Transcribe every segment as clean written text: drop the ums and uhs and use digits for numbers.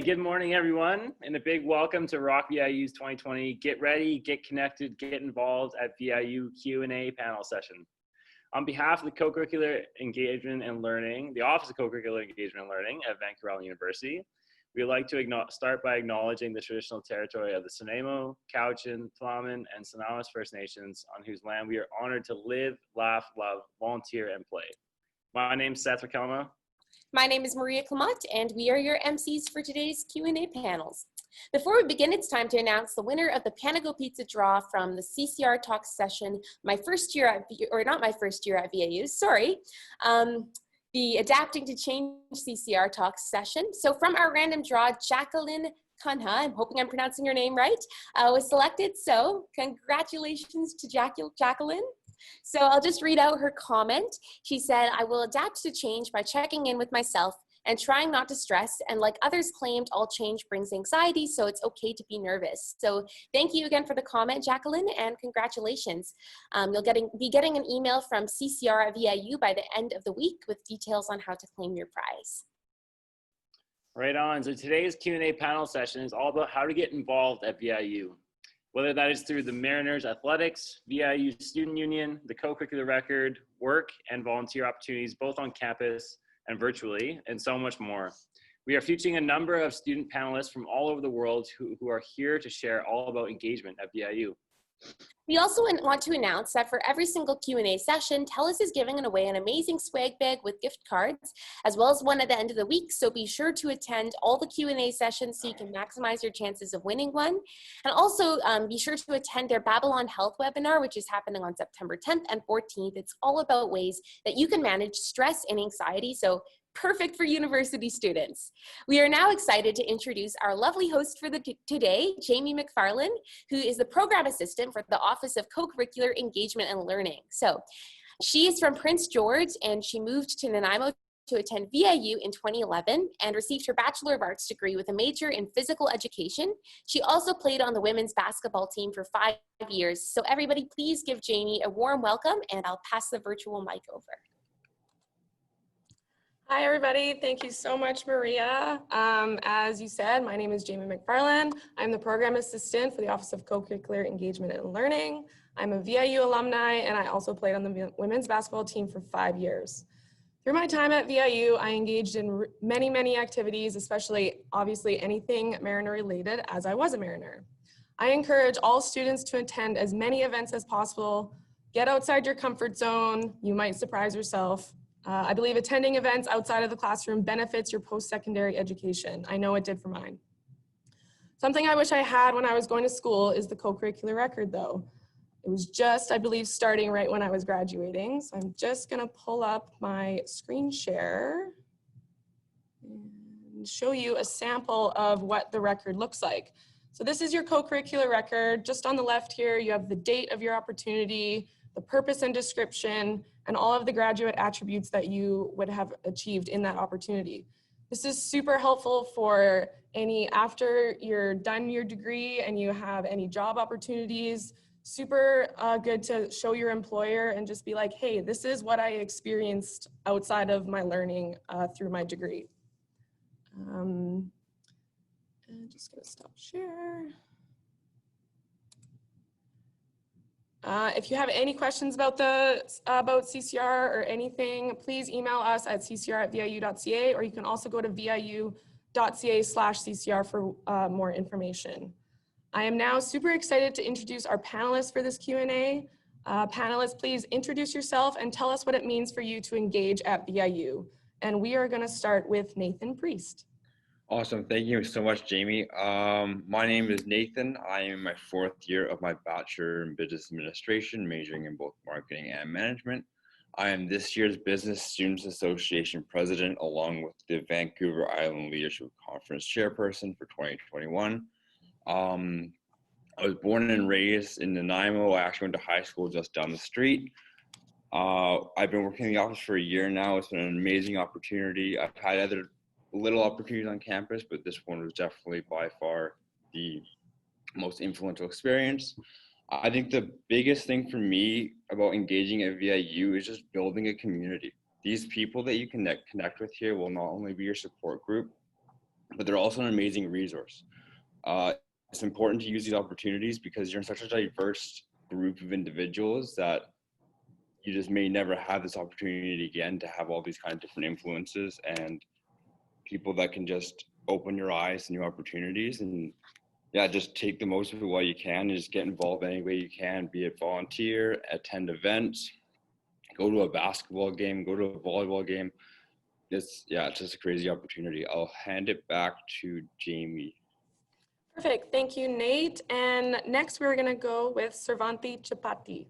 good morning, everyone, and a big welcome to RockVIU's 2020 Get Ready, Get Connected, Get Involved at VIU Q&A panel session. On behalf of the Co-Curricular Engagement and Learning, the Office of Co-Curricular Engagement and Learning at Vancouver Island University, we'd like to start by acknowledging the traditional territory of the Sunamo, Cowichan, Tla'amin, and Sonawas First Nations, on whose land we are honored to live, laugh, love, volunteer, and play. My name's Seth McKelma. My name is Maria Clement, and we are your MCs for today's Q&A panels. Before we begin, it's time to announce the winner of the Panago Pizza draw from the CCR Talks session, my first year at, or not my first year at VIU, sorry, the Adapting to Change CCR Talks session. So from our random draw, Jacqueline Cunha, I'm hoping I'm pronouncing your name right, was selected. So congratulations to Jacqueline. So I'll just read out her comment. She said, I will adapt to change by checking in with myself and trying not to stress. And like others claimed, all change brings anxiety, so it's okay to be nervous. So thank you again for the comment, Jacqueline, and congratulations. You'll be getting an email from CCR at VIU by the end of the week with details on how to claim your prize. Right on. So today's Q&A panel session is all about how to get involved at VIU. Whether that is through the Mariners Athletics, VIU Student Union, the Co-Curricular Record, work and volunteer opportunities both on campus and virtually, and so much more. We are featuring a number of student panelists from all over the world who are here to share all about engagement at VIU. We also want to announce that for every single Q&A session, TELUS is giving away an amazing swag bag with gift cards, as well as one at the end of the week. So be sure to attend all the Q&A sessions so you can maximize your chances of winning one. And also be sure to attend their Babylon Health webinar, which is happening on September 10th and 14th. It's all about ways that you can manage stress and anxiety. So perfect for university students. We are now excited to introduce our lovely host for today, Jamie McFarland, who is the program assistant for the Office of Co-Curricular Engagement and Learning. So she is from Prince George, and she moved to Nanaimo to attend VIU in 2011 and received her Bachelor of Arts degree with a major in physical education. She also played on the women's basketball team for 5 years. So everybody, please give Jamie a warm welcome, and I'll pass the virtual mic over. Hi, everybody. Thank you so much, Maria. As you said, my name is Jamie McFarland. I'm the program assistant for the Office of Co-Curricular Engagement and Learning. I'm a VIU alumni, and I also played on the women's basketball team for 5 years. Through my time at VIU, I engaged in many activities, especially obviously anything Mariner related, as I was a Mariner. I encourage all students to attend as many events as possible. Get outside your comfort zone. You might surprise yourself. I believe attending events outside of the classroom benefits your post-secondary education. I know it did for mine. Something I wish I had when I was going to school is the co-curricular record, though. It was just, I believe, starting right when I was graduating. So I'm just gonna pull up my screen share and show you a sample of what the record looks like. So this is your co-curricular record. Just on the left here, you have the date of your opportunity, the purpose and description, and all of the graduate attributes that you would have achieved in that opportunity. This is super helpful for after you're done your degree and you have any job opportunities, super good to show your employer and just be like, hey, this is what I experienced outside of my learning through my degree. And just gonna stop share. If you have any questions about CCR or anything, please email us at ccr@viu.ca, or you can also go to viu.ca/CCR for more information. I am now super excited to introduce our panelists for this Q&A. Panelists, please introduce yourself and tell us what it means for you to engage at VIU. And we are going to start with Nathan Priest. Awesome. Thank you so much, Jamie. My name is Nathan. I am in my 4th year of my Bachelor in Business Administration, majoring in both marketing and management. I am this year's Business Students Association president, along with the Vancouver Island Leadership Conference chairperson for 2021. I was born and raised in Nanaimo. I actually went to high school just down the street. I've been working in the office for a year now. It's been an amazing opportunity. I've had other little opportunities on campus, but this one was definitely by far the most influential experience. I think the biggest thing for me about engaging at VIU is just building a community. These people that you connect with here will not only be your support group, but they're also an amazing resource. It's important to use these opportunities because you're in such a diverse group of individuals that you just may never have this opportunity again to have all these kind of different influences and people that can just open your eyes to new opportunities. And yeah, just take the most of it while you can and just get involved any way you can, be it volunteer, attend events, go to a basketball game, go to a volleyball game. It's just a crazy opportunity. I'll hand it back to Jamie. Perfect. Thank you, Nate. And next we're going to go with Servanti Chapati.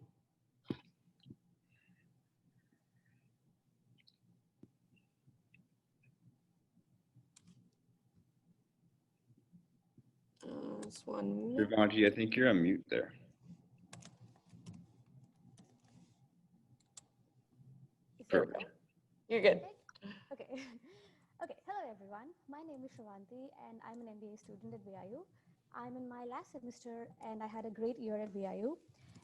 Just 1 minute. Servanti, I think you're on mute there. Perfect. You're good. Okay. Okay. Hello, everyone. My name is Shrivanti, and I'm an MBA student at VIU. I'm in my last semester, and I had a great year at VIU.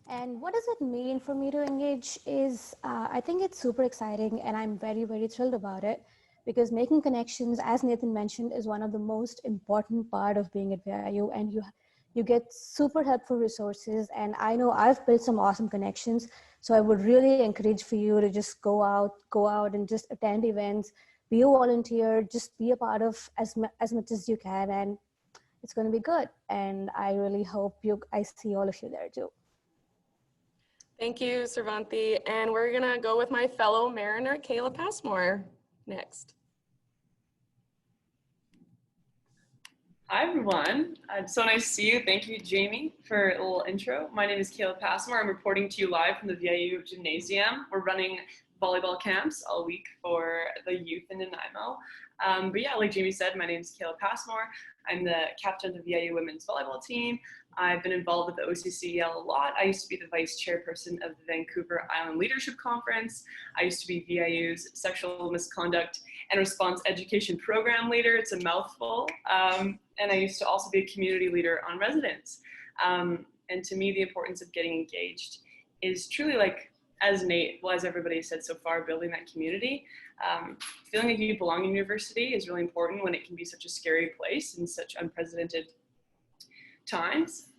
And what does it mean for me to engage is, I think it's super exciting, and I'm very, very thrilled about it, because making connections, as Nathan mentioned, is one of the most important part of being at VIU, and you get super helpful resources. And I know I've built some awesome connections. So I would really encourage for you to just go out and just attend events, be a volunteer, just be a part of as much as you can. And it's going to be good. And I really hope I see all of you there too. Thank you, Servanti. And we're going to go with my fellow Mariner, Kayla Passmore, next. Hi, everyone. It's so nice to see you. Thank you, Jamie, for a little intro. My name is Kayla Passmore. I'm reporting to you live from the VIU Gymnasium. We're running volleyball camps all week for the youth in Nanaimo. But yeah, like Jamie said, my name is Kayla Passmore. I'm the captain of the VIU women's volleyball team. I've been involved with the OCCEL a lot. I used to be the vice chairperson of the Vancouver Island Leadership Conference. I used to be VIU's sexual misconduct and response education program leader. It's a mouthful. And I used to also be a community leader on residence. And to me, the importance of getting engaged is truly, like, as Nate, well, as everybody said so far, building that community. Feeling like you belong in university is really important when it can be such a scary place in such unprecedented times.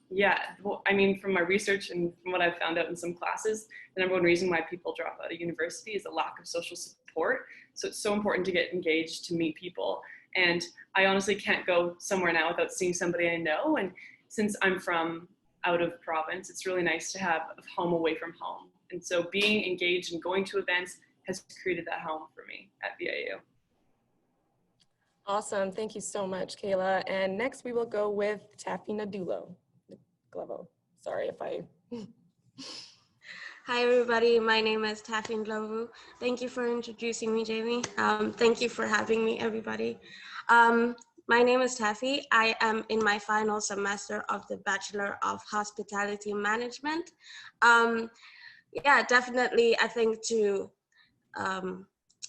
Yeah, well, I mean, from my research and from what I've found out in some classes, the number one reason why people drop out of university is a lack of social support. So it's so important to get engaged, to meet people. And I honestly can't go somewhere now without seeing somebody I know. And since I'm from out of province, it's really nice to have a home away from home. And so being engaged and going to events has created that home for me at VIU. Awesome. Thank you so much, Kayla. And next we will go with Taffy Nadulo. Glovo. Sorry if I... Hi, everybody. My name is Taffy Ndlovu. Thank you for introducing me, Jamie. Thank you for having me, everybody. My name is Taffy. I am in my final semester of the Bachelor of Hospitality Management. Yeah, definitely, I think to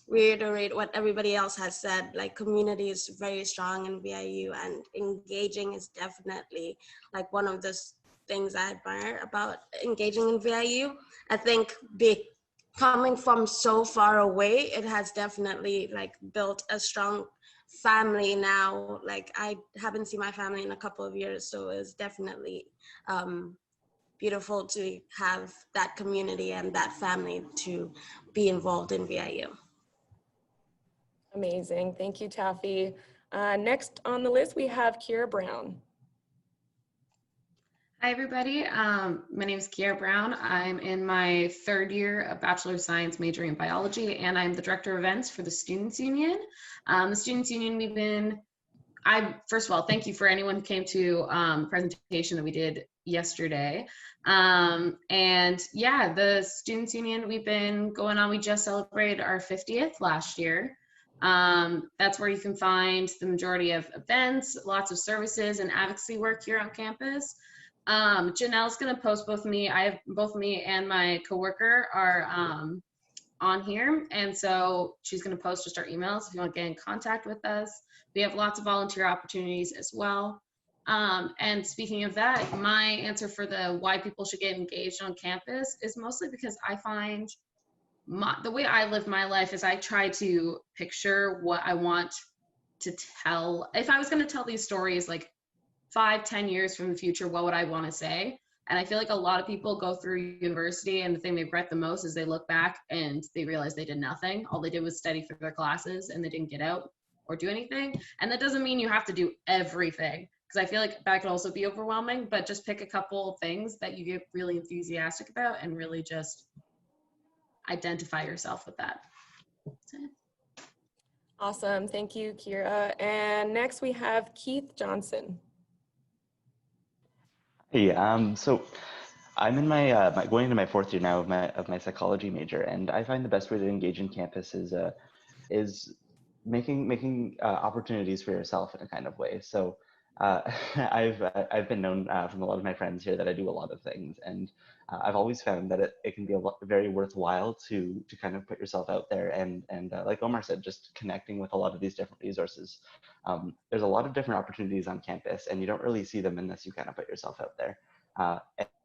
reiterate what everybody else has said, like, community is very strong in VIU, and engaging is definitely like one of the things I admire about engaging in VIU. I think coming from so far away, it has definitely like built a strong family now. Like, I haven't seen my family in a couple of years, so it's definitely beautiful to have that community and that family to be involved in VIU. Amazing. Thank you, Taffy. Next on the list, we have Kiera Brown. Hi, everybody. My name is Kiera Brown. I'm in my third year of Bachelor of Science majoring in biology, and I'm the Director of Events for the Students' Union. The Students' Union, first of all, thank you for anyone who came to presentation that we did yesterday. And yeah, the Students' Union, we've been going on, we just celebrated our 50th last year. That's where you can find the majority of events, lots of services and advocacy work here on campus. Janelle's gonna post both me and my coworker are on here, and so she's gonna post just our emails if you want to get in contact with us. We have lots of volunteer opportunities as well. And speaking of that, my answer for the why people should get engaged on campus is mostly because I find the way I live my life is I try to picture what I want to tell. If I was going to tell these stories like 5-10 years from the future, what would I want to say? And I feel like a lot of people go through university and the thing they regret the most is they look back and they realize they did nothing. All they did was study for their classes and they didn't get out or do anything. And that doesn't mean you have to do everything, because I feel like that could also be overwhelming, but just pick a couple things that you get really enthusiastic about and really just identify yourself with that. That's it. Awesome. Thank you, Kira. And next we have Keith Johnson. Hey, so I'm in going into my fourth year now of my psychology major, and I find the best way to engage in campus is making opportunities for yourself in a kind of way. So I've been known from a lot of my friends here that I do a lot of things, and I've always found that it can be very worthwhile to kind of put yourself out there and like Omar said, just connecting with a lot of these different resources. There's a lot of different opportunities on campus, and you don't really see them unless you kind of put yourself out there.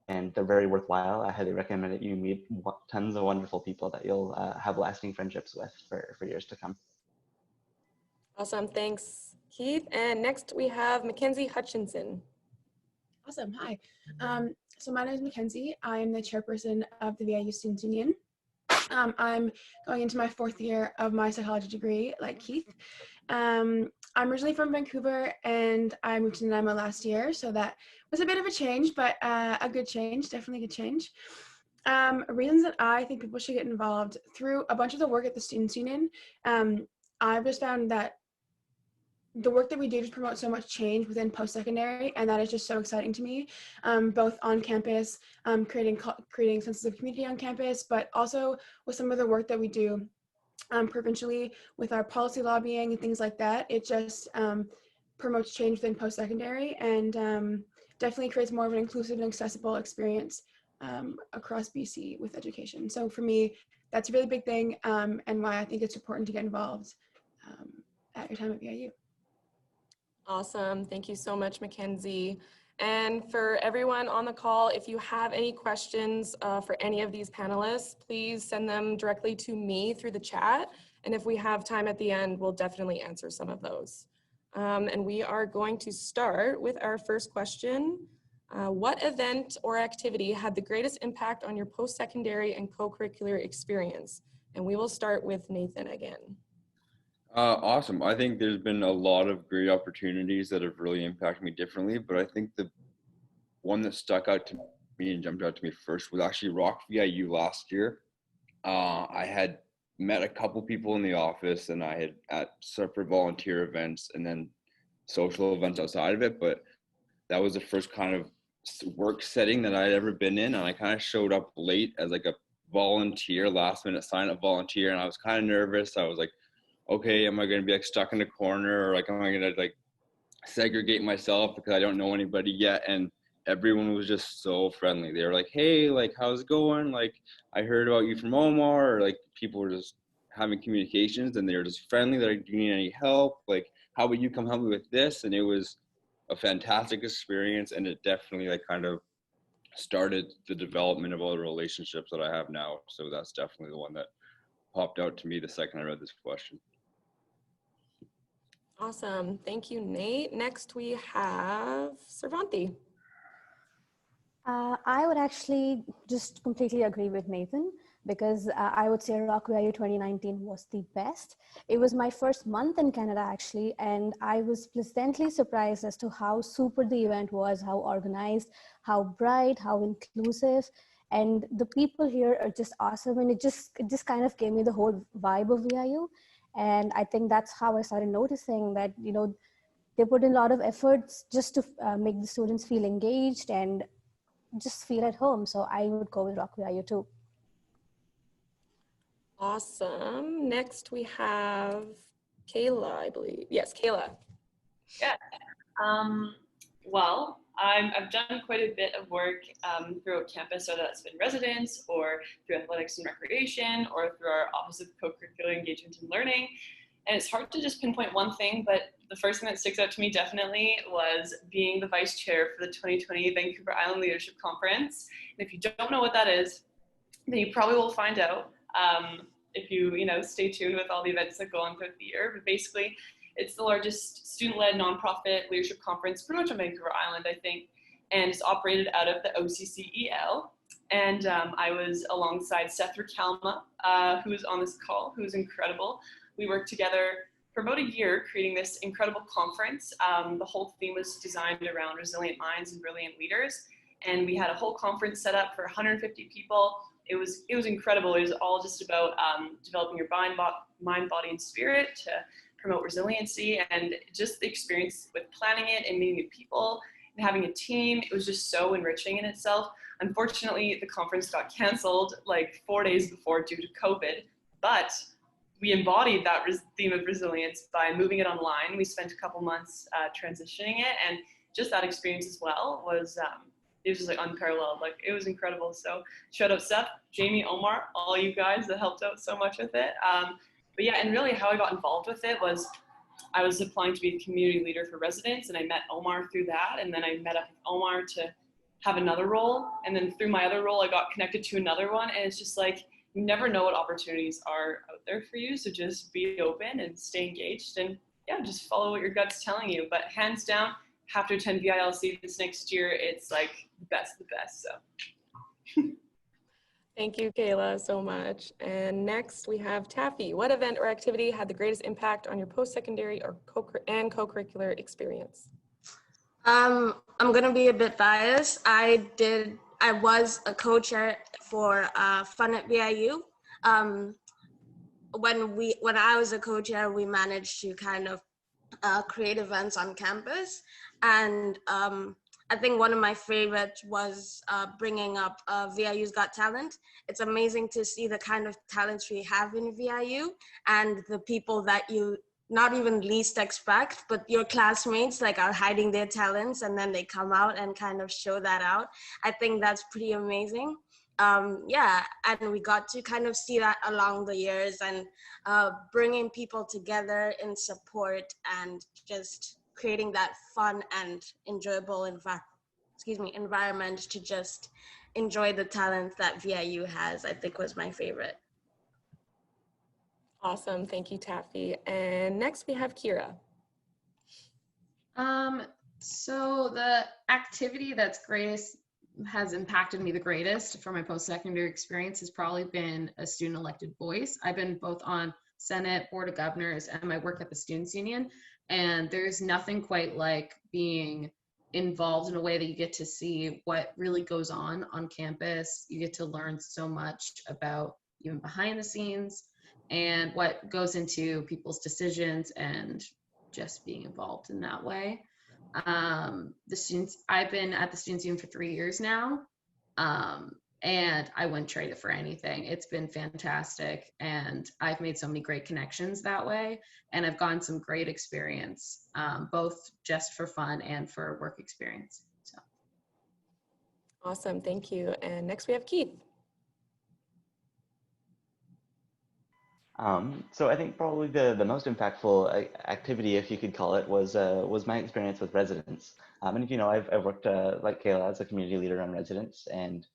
And they're very worthwhile. I highly recommend that you meet tons of wonderful people that you'll have lasting friendships with for years to come. Awesome. Thanks, Keith. And next we have Mackenzie Hutchinson. Awesome. Hi. So my name is Mackenzie. I am the chairperson of the VIU Students Union. I'm going into my fourth year of my psychology degree, like Keith. I'm originally from Vancouver, and I moved to Nanaimo last year, so that was a bit of a change, but a good change, definitely a good change. Reasons that I think people should get involved: through a bunch of the work at the Students Union. I've just found that the work that we do just promotes so much change within post-secondary, and that is just so exciting to me, both on campus, creating senses of community on campus, but also with some of the work that we do provincially with our policy lobbying and things like that. It just promotes change within post-secondary, and definitely creates more of an inclusive and accessible experience across BC with education. So for me, that's a really big thing, and why I think it's important to get involved at your time at VIU. Awesome. Thank you so much, Mackenzie. And for everyone on the call, if you have any questions for any of these panelists, please send them directly to me through the chat. And if we have time at the end, we'll definitely answer some of those. And we are going to start with our first question. What event or activity had the greatest impact on your post-secondary and co-curricular experience? And we will start with Nathan again. Awesome. I think there's been a lot of great opportunities that have really impacted me differently, but I think the one that stuck out to me and jumped out to me first was actually RockVIU last year. I had met a couple people in the office, and I had at separate volunteer events and then social events outside of it, but that was the first kind of work setting that I'd ever been in, and I kind of showed up late as like a volunteer, last minute sign up volunteer, and I was kind of nervous. I was like, okay, am I going to be like stuck in a corner, or like am I going to like segregate myself because I don't know anybody yet? And everyone was just so friendly. They were like, hey, like how's it going? Like I heard about you from Omar, or like people were just having communications, and they were just friendly. They're like, do you need any help? Like how about you come help me with this? And it was a fantastic experience, and it definitely like kind of started the development of all the relationships that I have now. So that's definitely the one that popped out to me the second I read this question. Awesome. Thank you, Nate. Next, we have Servanti. I would actually just completely agree with Nathan, because I would say RockVIU 2019 was the best. It was my first month in Canada, actually, and I was pleasantly surprised as to how super the event was, how organized, how bright, how inclusive, and the people here are just awesome. And it just kind of gave me the whole vibe of VIU. And I think that's how I started noticing that, you know, they put in a lot of efforts just to make the students feel engaged and just feel at home. So I would go with RockVIU too. Awesome. Next we have Kayla, I believe. Yes, Kayla. Yeah. Well, I've done quite a bit of work throughout campus, so that's been residence or through athletics and recreation or through our Office of Co-Curricular Engagement and Learning. And it's hard to just pinpoint one thing, but the first thing that sticks out to me definitely was being the vice chair for the 2020 Vancouver Island Leadership Conference. And if you don't know what that is, then you probably will find out if you stay tuned with all the events that go on throughout the year. But basically, It's the largest student-led nonprofit leadership conference pretty much on Vancouver Island, I think, and it's operated out of the OCCEL. And I was alongside Seth Rakalma, who is on this call, who's incredible. We worked together for about a year creating this incredible conference. The whole theme was designed around resilient minds and brilliant leaders. And we had a whole conference set up for 150 people. It was incredible. It was all just about developing your mind, body, and spirit to promote resiliency, and just the experience with planning it and meeting new people and having a team. It was just so enriching in itself. Unfortunately, the conference got canceled like 4 days before due to COVID, but we embodied that theme of resilience by moving it online. We spent a couple months transitioning it, and just that experience as well was it was just like unparalleled. Like, it was incredible. So shout out Seth, Jamie, Omar, all you guys that helped out so much with it. But yeah, and really how I got involved with it was I was applying to be a community leader for residents, and I met Omar through that, and then I met up with Omar to have another role, and then through my other role I got connected to another one, and it's just like you never know what opportunities are out there for you, so just be open and stay engaged, and yeah, just follow what your gut's telling you. But hands down, have to attend VILC this next year. It's like the best of the best. So Thank you, Kayla, so much. And next we have Taffy. What event or activity had the greatest impact on your post-secondary or co-curricular experience? I'm gonna be a bit biased. I was a co-chair for Fun at VIU. When I was a co-chair, we managed to kind of create events on campus, and I think one of my favorites was bringing up VIU's Got Talent. It's amazing to see the kind of talents we have in VIU and the people that you not even least expect, but your classmates like are hiding their talents and then they come out and kind of show that out. I think that's pretty amazing. Yeah, and we got to kind of see that along the years, and bringing people together in support and just creating that fun and enjoyable environment to just enjoy the talents that VIU has, I think was my favorite. Awesome, thank you, Taffy. And next we have Kira. So the activity that's greatest has impacted me the greatest for my post-secondary experience has probably been a student elected voice. I've been both on Senate, Board of Governors, and my work at the Students Union, and there's nothing quite like being involved in a way that you get to see what really goes on campus. You get to learn so much about even behind the scenes and what goes into people's decisions and just being involved in that way. I've been at the Students Union for 3 years now, and I wouldn't trade it for anything. It's been fantastic, and I've made so many great connections that way, and I've gotten some great experience, both just for fun and for work experience. So. Awesome, thank you. And next we have Keith. So I think probably the most impactful activity, if you could call it, was my experience with residents. And if you know, I've worked like Kayla as a community leader on residents, and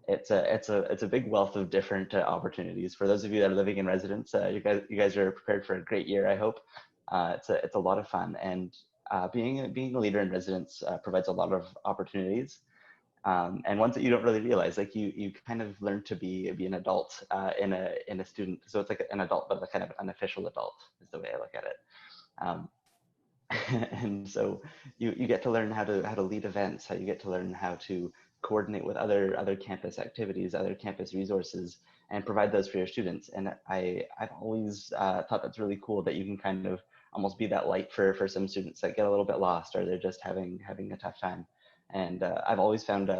it's a big wealth of different opportunities. For those of you that are living in residence, you guys are prepared for a great year, I hope. It's a lot of fun, and being a leader in residence provides a lot of opportunities. And ones that you don't really realize, like you kind of learn to be an adult in a student. So it's like an adult, but a kind of unofficial adult is the way I look at it. And so you get to learn how to lead events, how you get to learn how to coordinate with other campus activities, other campus resources, and provide those for your students. And I've always thought that's really cool that you can kind of almost be that light for some students that get a little bit lost, or they're just having a tough time. And I've always found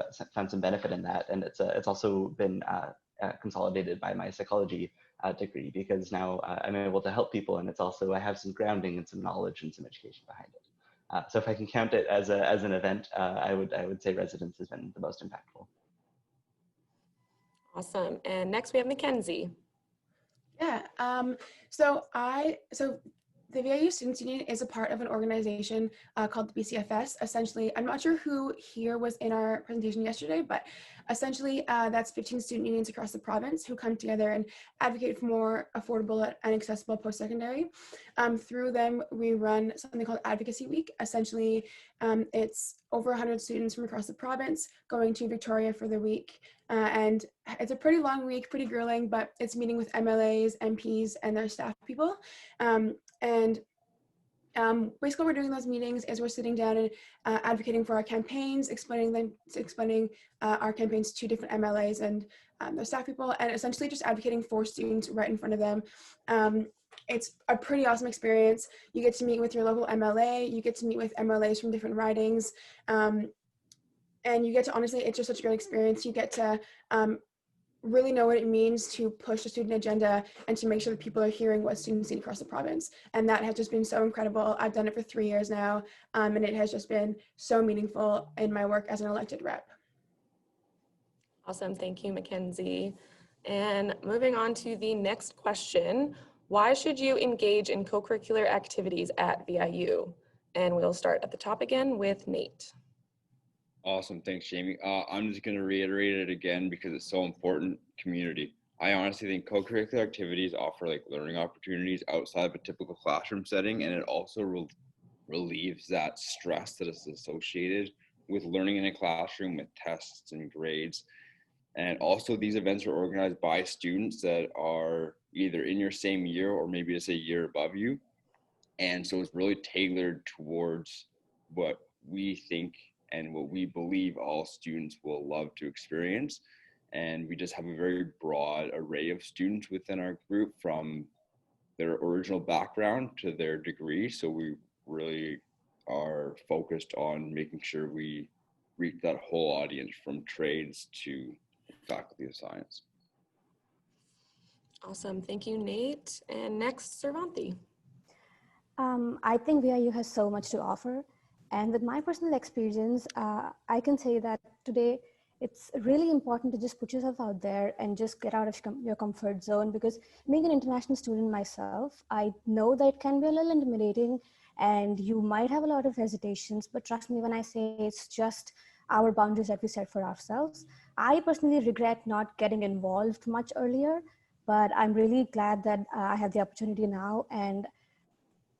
some benefit in that, and it's also been consolidated by my psychology degree, because now I'm able to help people, and it's also I have some grounding and some knowledge and some education behind it. So if I can count it as an event, I would say residence has been the most impactful. Awesome. And next we have Mackenzie. Yeah. So the VIU Students Union is a part of an organization called the BCFS. Essentially, I'm not sure who here was in our presentation yesterday, but essentially that's 15 student unions across the province who come together and advocate for more affordable and accessible post-secondary. Through them, we run something called Advocacy Week. Essentially, it's over 100 students from across the province going to Victoria for the week. And it's a pretty long week, pretty grueling, but it's meeting with MLAs, MPs, and their staff people. Basically what we're doing in those meetings is we're sitting down and advocating for our campaigns, explaining our campaigns to different MLAs and their staff people, and essentially just advocating for students right in front of them. It's a pretty awesome experience. You get to meet with your local MLA, you get to meet with MLAs from different ridings, and you get to, honestly, it's just such a great experience. You get to really know what it means to push the student agenda and to make sure that people are hearing what students need across the province. And that has just been so incredible. I've done it for 3 years now, and it has just been so meaningful in my work as an elected rep. Awesome, thank you, Mackenzie. And moving on to the next question, why should you engage in co-curricular activities at VIU? And we'll start at the top again with Nate. Awesome, thanks, Jamie. I'm just going to reiterate it again because it's so important. Community. I honestly think co-curricular activities offer like learning opportunities outside of a typical classroom setting, and it also relieves that stress that is associated with learning in a classroom with tests and grades. And also these events are organized by students that are either in your same year or maybe just a year above you. And so it's really tailored towards what we think and what we believe all students will love to experience. And we just have a very broad array of students within our group, from their original background to their degree. So we really are focused on making sure we reach that whole audience, from trades to faculty of science. Awesome, thank you, Nate. And next, Servanti. I think VIU has so much to offer. And with my personal experience, I can say that today it's really important to just put yourself out there and just get out of your comfort zone, because being an international student myself, I know that it can be a little intimidating and you might have a lot of hesitations, but trust me when I say it's just our boundaries that we set for ourselves. I personally regret not getting involved much earlier, but I'm really glad that I have the opportunity now. And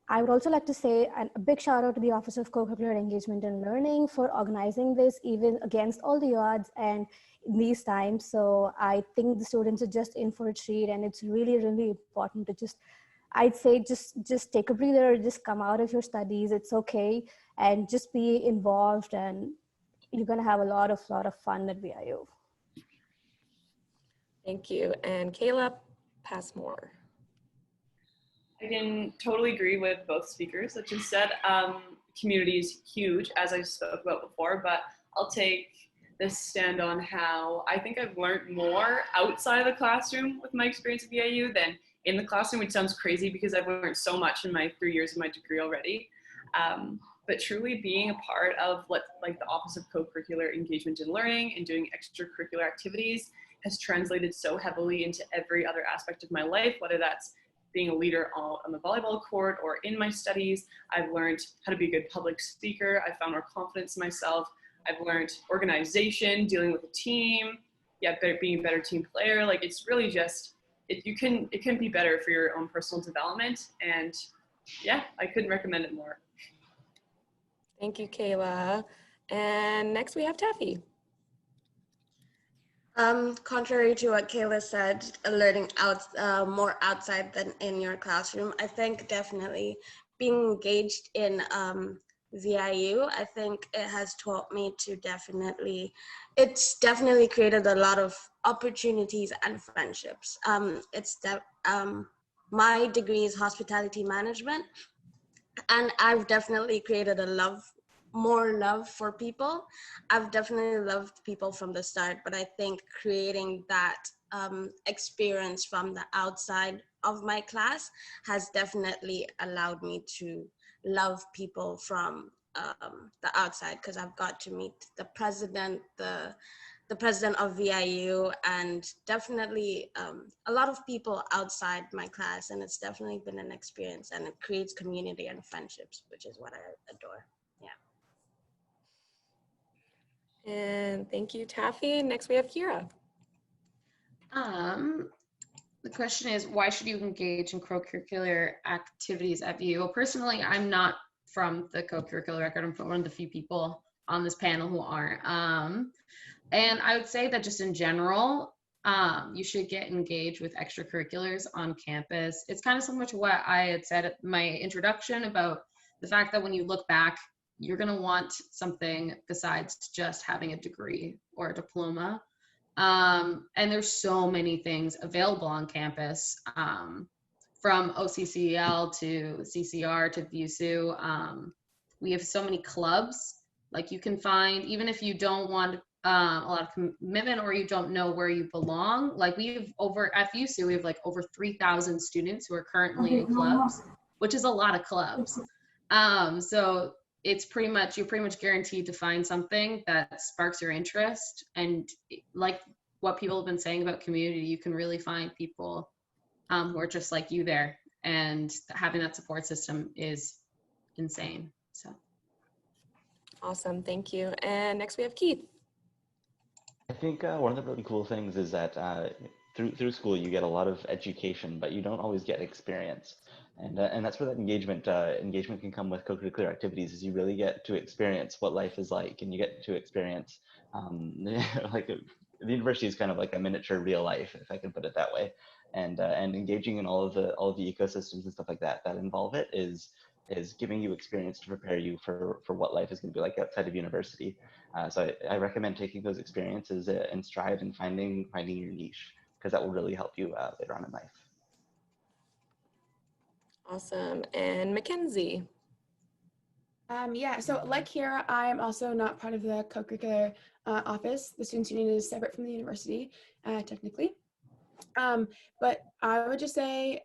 I would also like to say a big shout out to the Office of Co-Curricular Engagement and Learning for organizing this, even against all the odds and in these times. So I think the students are just in for a treat, and it's really, really important to just, I'd say just take a breather, just come out of your studies. It's okay, and just be involved, and you're gonna have a lot of fun at VIU. Thank you. And Kayla Passmore. I can totally agree with both speakers that just said. Community is huge, as I spoke about before, but I'll take this stand on how I think I've learned more outside of the classroom with my experience at VIU than in the classroom, which sounds crazy because I've learned so much in my 3 years of my degree already. But truly being a part of like the Office of Co-Curricular Engagement and Learning and doing extracurricular activities has translated so heavily into every other aspect of my life, whether that's being a leader on the volleyball court or in my studies. I've learned how to be a good public speaker. I found more confidence in myself. I've learned organization, dealing with a team, being a better team player. Like, it's really just, it can be better for your own personal development. And yeah, I couldn't recommend it more. Thank you, Kayla. And next we have Taffy. Contrary to what Kayla said, learning more outside than in your classroom, I think definitely being engaged in VIU, I think it has taught me to it's definitely created a lot of opportunities and friendships. My degree is hospitality management, and I've definitely created more love for people. I've definitely loved people from the start, but I think creating that experience from the outside of my class has definitely allowed me to love people from the outside, because I've got to meet the president, the the president of VIU, and definitely a lot of people outside my class. And it's definitely been an experience, and it creates community and friendships, which is what I adore. Yeah. And thank you, Taffy. Next we have Kira. The question is, why should you engage in co-curricular activities at VIU? Well, personally, I'm not from the co-curricular record. I'm from one of the few people on this panel who aren't. And I would say that just in general, you should get engaged with extracurriculars on campus. It's kind of similar to what I had said at my introduction about the fact that when you look back, you're going to want something besides just having a degree or a diploma. And there's so many things available on campus, from OCCL to CCR to VUSU. We have so many clubs. Like you can find, even if you don't want a lot of commitment or you don't know where you belong, like we have over at VUSU, we have like over 3,000 students who are currently in clubs, which is a lot of clubs. So it's you're pretty much guaranteed to find something that sparks your interest. And like what people have been saying about community, you can really find people who are just like you there, and having that support system is insane. So Awesome, thank you. And next we have Keith. I think one of the really cool things is that through school you get a lot of education, but you don't always get experience, and that's where that engagement can come with co-curricular activities. Is you really get to experience what life is like, and you get to experience like the university is kind of like a miniature real life, if I can put it that way, and engaging in all of the ecosystems and stuff like that involve it is giving you experience to prepare you for what life is going to be like outside of university. So I recommend taking those experiences in stride and finding your niche, because that will really help you later on in life. Awesome. And Mackenzie. Yeah, so like Kira, I am also not part of the co-curricular office. The Students' Union is separate from the university, technically. But I would just say,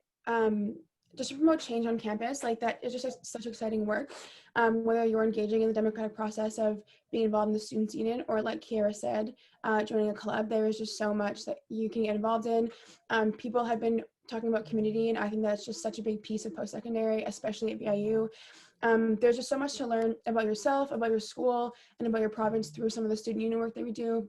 just to promote change on campus, like that is just such exciting work. Whether you're engaging in the democratic process of being involved in the Students' Union, or like Kira said, joining a club, there is just so much that you can get involved in. People have been talking about community, and I think that's just such a big piece of post-secondary, especially at VIU. There's just so much to learn about yourself, about your school, and about your province through some of the student union work that we do.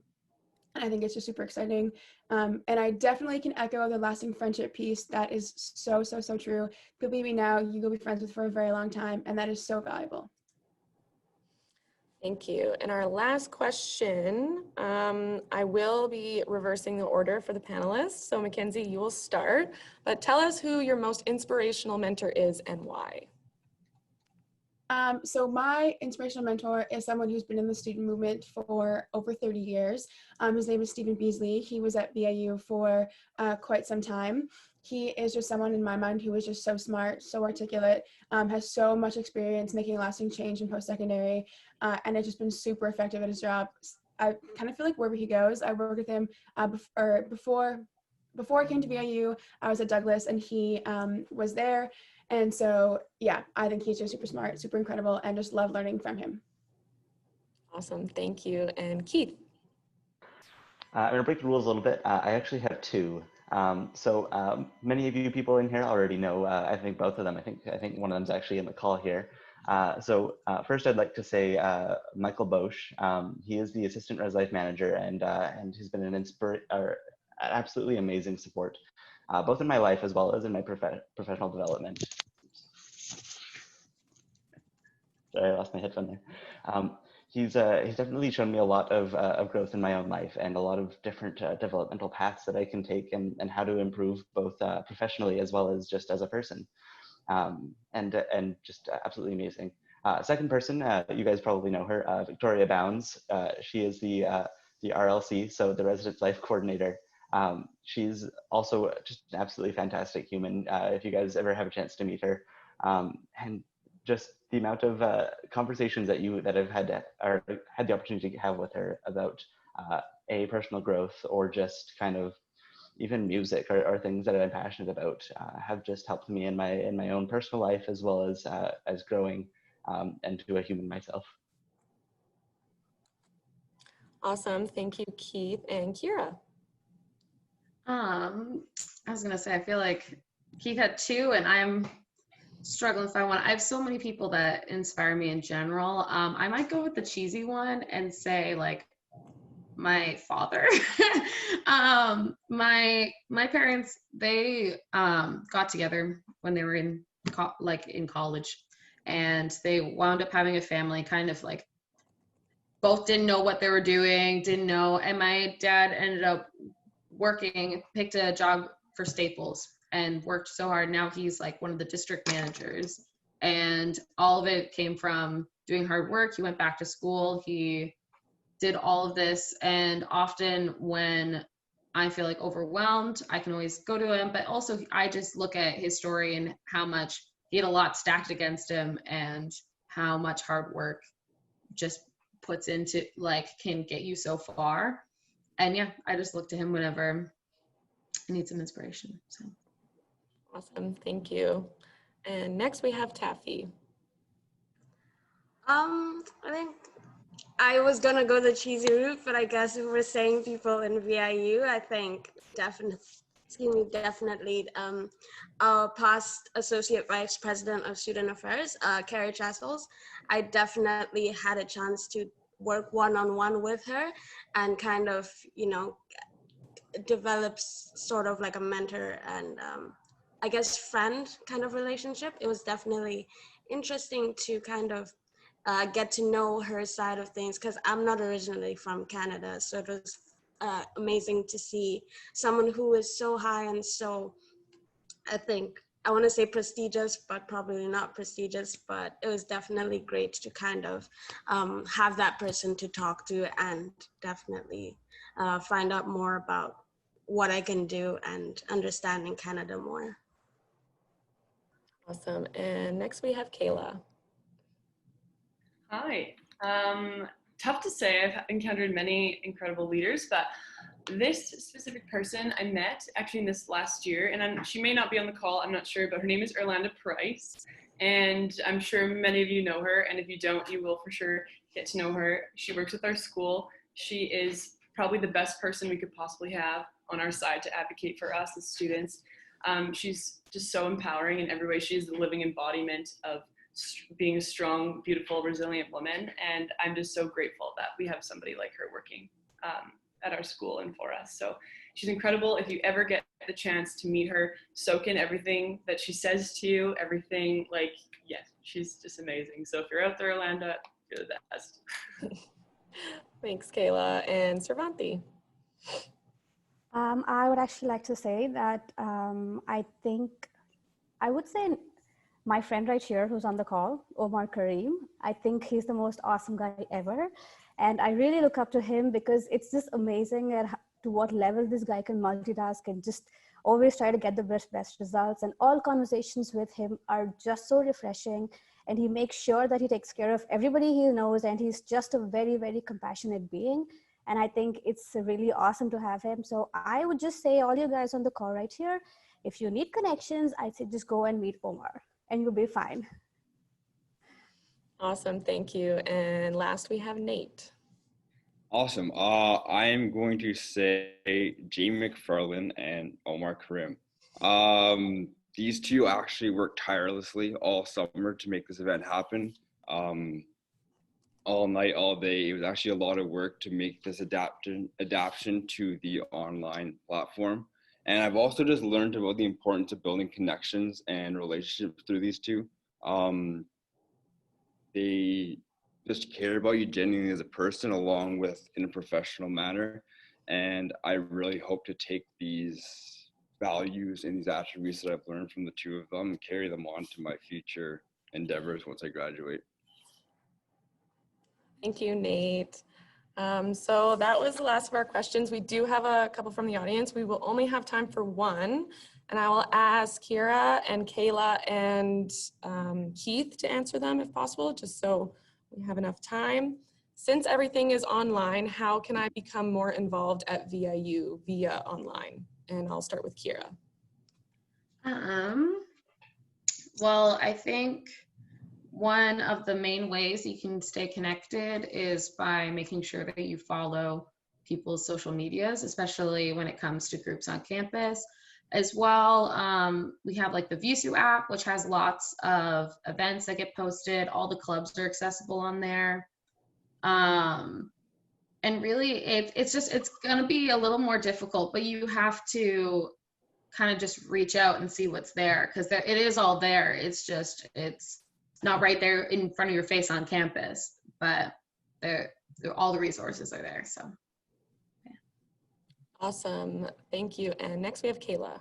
And I think it's just super exciting. And I definitely can echo the lasting friendship piece. That is so, so, so true. People you meet now, you will be friends with for a very long time, and that is so valuable. Thank you. And our last question, I will be reversing the order for the panelists. So Mackenzie, you will start, but tell us who your most inspirational mentor is and why. So my inspirational mentor is someone who's been in the student movement for over 30 years. His name is Stephen Beasley. He was at VIU for quite some time. He is just someone in my mind who is just so smart, so articulate, has so much experience making lasting change in post-secondary, and has just been super effective at his job. I kind of feel like wherever he goes, I worked with him before I came to VIU, I was at Douglas, and he was there. And so, yeah, I think he's just super smart, super incredible, and just love learning from him. Awesome, thank you. And Keith. I'm going to break the rules a little bit. I actually have two. Many of you people in here already know, I think both of them. I think one of them is actually in the call here. First, I'd like to say Michael Bosch. He is the assistant res life manager, and he's been an absolutely amazing support, both in my life as well as in my professional development. Sorry, I lost my headphone there. He's definitely shown me a lot of growth in my own life, and a lot of different developmental paths that I can take, and how to improve both professionally as well as just as a person. And just absolutely amazing. Second person, you guys probably know her, Victoria Bounds. She is the RLC, so the Residence Life Coordinator. She's also just an absolutely fantastic human, if you guys ever have a chance to meet her. And just the amount of conversations that I've had the opportunity to have with her about personal growth, or just kind of even music or things that I'm passionate about, have just helped me in my own personal life, as well as growing into a human myself. Awesome. Thank you, Keith and Kira. I was gonna say, I feel like Keith had two, and I'm struggling to find one. I have so many people that inspire me in general. I might go with the cheesy one and say like my father. My parents, they got together when they were in college, and they wound up having a family, kind of like both didn't know what they were doing, didn't know. And my dad ended up picked a job for Staples and worked so hard. Now he's like one of the district managers. And all of it came from doing hard work. He went back to school. He did all of this. And often when I feel like overwhelmed, I can always go to him. But also I just look at his story and how much he had a lot stacked against him and how much hard work just puts into like can get you so far. And yeah, I just look to him whenever I need some inspiration. So Awesome. Thank you. And next we have Taffy. I think I was gonna go the cheesy route, but I guess if we're saying people in VIU, I think definitely our past Associate Vice President of Student Affairs, Carrie Chassels. I definitely had a chance to work one-on-one with her and kind of, develops sort of like a mentor and I guess friend kind of relationship. It was definitely interesting to kind of get to know her side of things because I'm not originally from Canada. So it was amazing to see someone who is so high and so, I want to say prestigious, but probably not prestigious, but it was definitely great to kind of have that person to talk to and definitely find out more about what I can do and understanding Canada more. Awesome. And next we have Kayla. Hi. Tough to say. I've encountered many incredible leaders, but this specific person I met actually in this last year, and she may not be on the call, I'm not sure, but her name is Orlando Price, and I'm sure many of you know her, and if you don't, you will for sure get to know her. She works with our school. She is probably the best person we could possibly have on our side to advocate for us as students. She's just so empowering in every way. She's the living embodiment of being a strong, beautiful, resilient woman, and I'm just so grateful that we have somebody like her working at our school and for us. So she's incredible. If you ever get the chance to meet her, soak in everything that she says to you, everything, like, yes, she's just amazing. So if you're out there, Orlando, you're the best. Thanks, Kayla. And Servanti. I would actually like to say that I would say my friend right here who's on the call, Omar Kareem, I think he's the most awesome guy ever. And I really look up to him because it's just amazing to what level this guy can multitask and just always try to get the best results. And all conversations with him are just so refreshing. And he makes sure that he takes care of everybody he knows. And he's just a very, very compassionate being. And I think it's really awesome to have him. So I would just say all you guys on the call right here, if you need connections, I'd say just go and meet Omar and you'll be fine. Awesome, thank you. And last we have Nate. Awesome. I am going to say Jamie McFarland and Omar Karim. These two actually worked tirelessly all summer to make this event happen. All night, all day. It was actually a lot of work to make this adaptation to the online platform. And I've also just learned about the importance of building connections and relationships through these two. They just care about you genuinely as a person along with in a professional manner. And I really hope to take these values and these attributes that I've learned from the two of them and carry them on to my future endeavors once I graduate. Thank you, Nate. So that was the last of our questions. We do have a couple from the audience. We will only have time for one, and I will ask Kira and Kayla and Keith to answer them if possible, just so we have enough time. Since everything is online, how can I become more involved at VIU via online? And I'll start with Kira. Well, I think one of the main ways you can stay connected is by making sure that you follow people's social medias, especially when it comes to groups on campus. As well, we have like the VSU app, which has lots of events that get posted. All the clubs are accessible on there. And really, it's going to be a little more difficult, but you have to kind of just reach out and see what's there, because it is all there. It's not right there in front of your face on campus, but all the resources are there. So, yeah. Awesome, thank you. And next we have Kayla.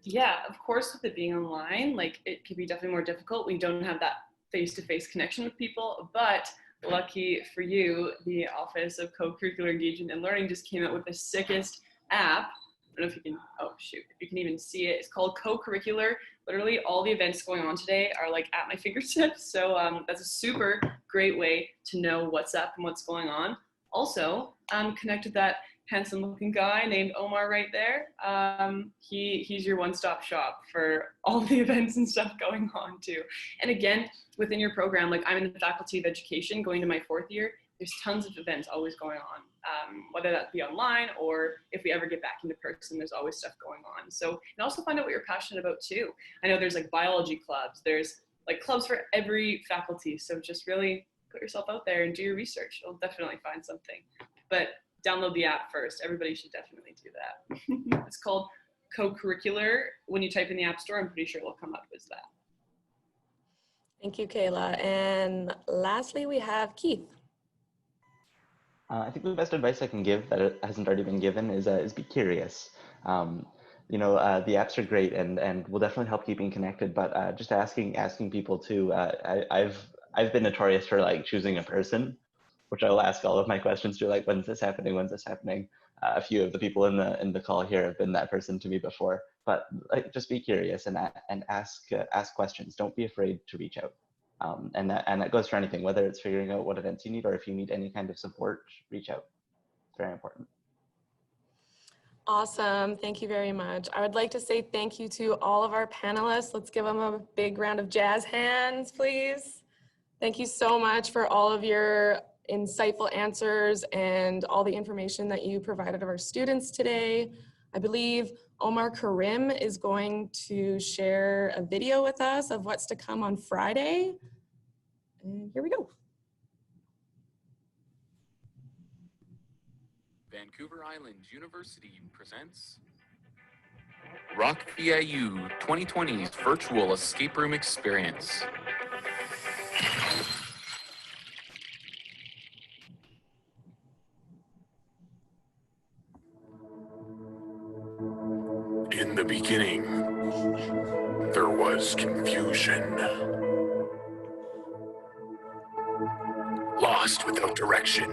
Yeah, of course, with it being online, like it can be definitely more difficult. We don't have that face-to-face connection with people, but lucky for you, the Office of Co-Curricular Engagement and Learning just came out with the sickest app. I don't know if you can, oh shoot, if you can even see it. It's called Co-Curricular. Literally all the events going on today are like at my fingertips. So that's a super great way to know what's up and what's going on. Also, connect with that handsome looking guy named Omar right there. He's your one-stop shop for all the events and stuff going on too. And again, within your program, like I'm in the Faculty of Education going to my 4th year, there's tons of events always going on, whether that be online or if we ever get back into person, there's always stuff going on. So, and also find out what you're passionate about too. I know there's like biology clubs, there's like clubs for every faculty. So just really put yourself out there and do your research. You'll definitely find something. But download the app first. Everybody should definitely do that. It's called Co-Curricular. When you type in the App Store, I'm pretty sure it'll come up as that. Thank you, Kayla. And lastly, we have Keith. I think the best advice I can give that it hasn't already been given is be curious. The apps are great and will definitely help keeping connected, but just asking people to, I've been notorious for like choosing a person, which I'll ask all of my questions to, like, when's this happening? When's this happening? A few of the people in the call here have been that person to me before, but like, just be curious and ask questions. Don't be afraid to reach out. And that goes for anything, whether it's figuring out what events you need or if you need any kind of support, reach out. It's very important. Awesome, thank you very much. I would like to say thank you to all of our panelists. Let's give them a big round of jazz hands, please. Thank you so much for all of your insightful answers and all the information that you provided of our students today. I believe Omar Karim is going to share a video with us of what's to come on Friday. And here we go. Vancouver Island University presents RockVIU 2020's virtual escape room experience. In the beginning, there was confusion. Lost without direction,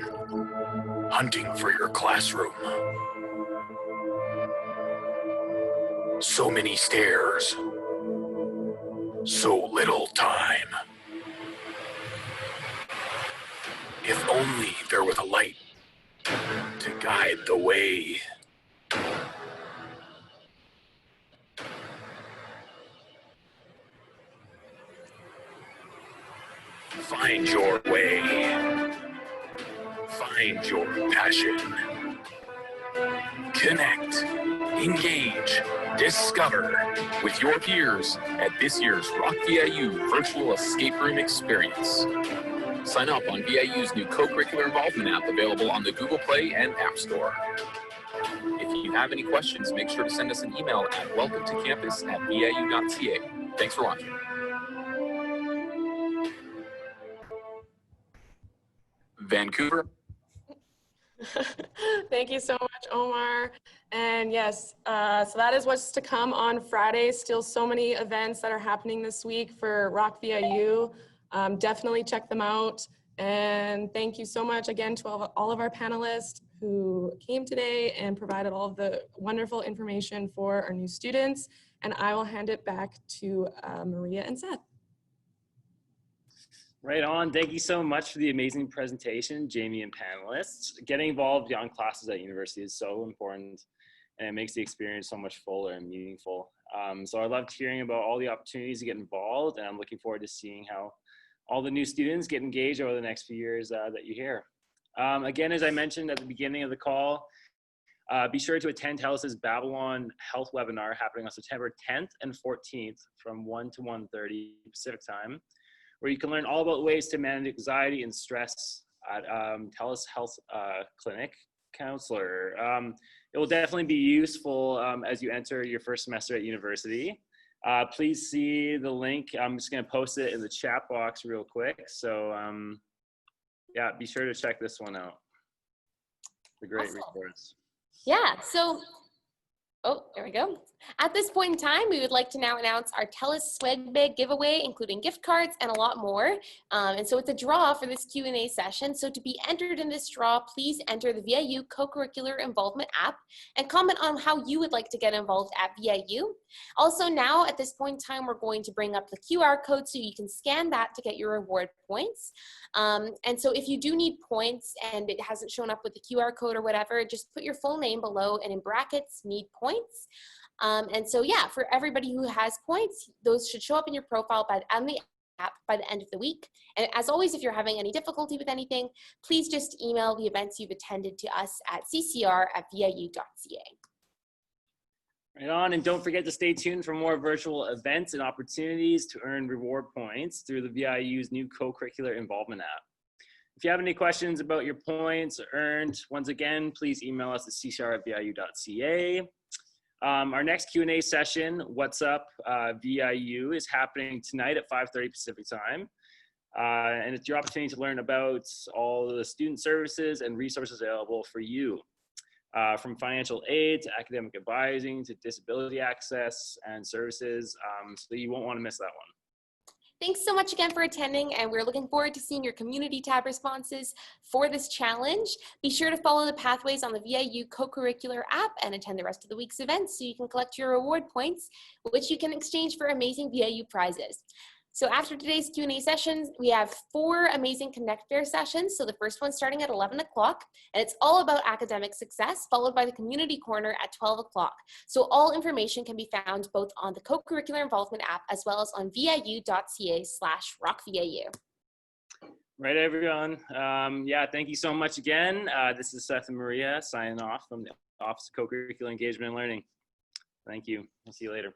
hunting for your classroom. So many stairs, so little time. If only there was a light to guide the way. Find your way. Find your passion. Connect, engage, discover with your peers at this year's RockVIU Virtual Escape Room Experience. Sign up on VIU's new Co-Curricular Involvement app available on the Google Play and App Store. If you have any questions, make sure to send us an email at welcometocampus@viu.ca. Thanks for watching. Vancouver. Thank you so much, Omar. And yes, so that is what's to come on Friday. Still so many events that are happening this week for RockVIU. Definitely check them out. And thank you so much again to all of our panelists who came today and provided all of the wonderful information for our new students. And I will hand it back to Maria and Seth. Right on. Thank you so much for the amazing presentation, Jamie and panelists. Getting involved beyond classes at university is so important. and it makes the experience so much fuller and meaningful. So I loved hearing about all the opportunities to get involved, and I'm looking forward to seeing how all the new students get engaged over the next few years that you hear. Again, as I mentioned at the beginning of the call, be sure to attend TELUS's Babylon Health webinar happening on September 10th and 14th from 1 to 1:30 Pacific time, where you can learn all about ways to manage anxiety and stress at TELUS Health Clinic Counselor. It will definitely be useful as you enter your first semester at university. Please see the link. I'm just going to post it in the chat box real quick. So yeah, be sure to check this one out. The great resource. Yeah, so, oh, there we go. At this point in time, we would like to now announce our TELUS Swag Bag giveaway, including gift cards and a lot more. And so it's a draw for this Q&A session. So to be entered in this draw, please enter the VIU Co-Curricular Involvement app and comment on how you would like to get involved at VIU. Also now, at this point in time, we're going to bring up the QR code so you can scan that to get your reward points. And so if you do need points and it hasn't shown up with the QR code or whatever, just put your full name below and in brackets, need points. And so, yeah, for everybody who has points, those should show up in your profile on the app by the end of the week. And as always, if you're having any difficulty with anything, please just email the events you've attended to us at ccr@viu.ca. Right on, and don't forget to stay tuned for more virtual events and opportunities to earn reward points through the VIU's new Co-Curricular Involvement app. If you have any questions about your points earned, once again, please email us at ccr@viu.ca. Our next Q&A session, What's Up VIU, is happening tonight at 5:30 Pacific time. And it's your opportunity to learn about all the student services and resources available for you, from financial aid to academic advising to disability access and services. So you won't want to miss that one. Thanks so much again for attending, and we're looking forward to seeing your community tab responses for this challenge. Be sure to follow the pathways on the VIU Co-Curricular app and attend the rest of the week's events so you can collect your reward points, which you can exchange for amazing VIU prizes. So after today's Q&A sessions, we have 4 amazing Connect Fair sessions. So the first one starting at 11 o'clock, and it's all about academic success, followed by the Community Corner at 12 o'clock. So all information can be found both on the Co-Curricular Involvement app as well as on viu.ca/RockVIU. Right, everyone. Yeah, thank you so much again. This is Seth and Maria signing off from the Office of Co-Curricular Engagement and Learning. Thank you. I'll see you later.